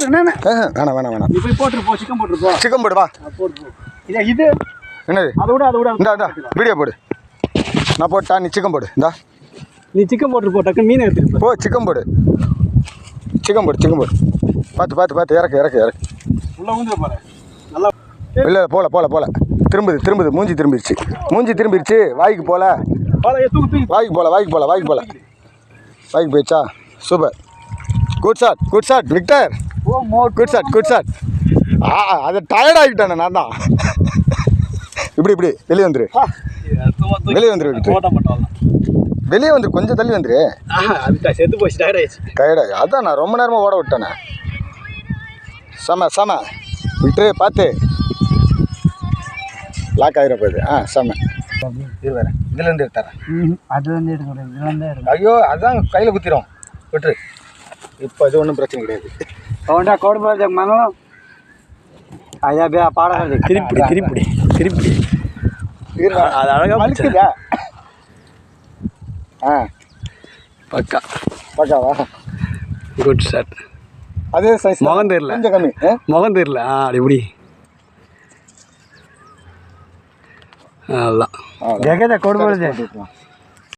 வேணாம் வேணாம் வேணாம். நீ போய் போட்டுரு போ, சிக்கன் போட்டுரு போ. சிக்கன் போடு வா. போட்டு போ. இது என்னது? அதை விட இந்தா வீடியோ போடு. நான் போட்டா நீ சிக்கன் போடு. இந்தா நீ சிக்கன் போட்டுரு போ, டக்குன்னு மீன் எடுத்துட்டு போ. சிக்கன் போடு, சிக்கன் போடு, சிக்கன் போடு. பார்த்து இறக்கு உள்ள ஊந்துட போகிறேன் நல்லா. இல்லை போல திரும்புது. மூஞ்சி திரும்பிடுச்சு. வாய்க்கு போல. வாய்க்கு போயிடுச்சா? Super. Good shot Victor. Good shot. அது டயர்ட் ஆகிட்டானே நான் தான். இப்படி வெளியே வந்துரு. வெளியே வந்துரு, கொஞ்சம் தள்ளி வந்துரு. செத்து போச்சு, டயர்டாகி. அதான் நான் ரொம்ப நேரமாக ஓட விட்டேனே. செம விக்டர் பார்த்து லாக் ஆகிட போகுது. செம இது வேறு. இதுலேருந்து எடுத்துறேன். அதுலேருந்து எடுக்கிறேன். ஐயோ அதுதான் கையில் குத்திரும். விட்டுரு. இப்போ இது ஒன்றும் பிரச்சனை கிடையாது. கவுண்டா கோடு போகிறது மங்களம். ஐயா பே பாடாது. திருப்பி அது அழகாக அழுக்குதா? பக்காவா? Good shot. அதே சைஸ். முகம் தெரியல, கொஞ்சம் கம்மி. முகம் தெரியல. அப்படி அதான் கோடு போகிறது.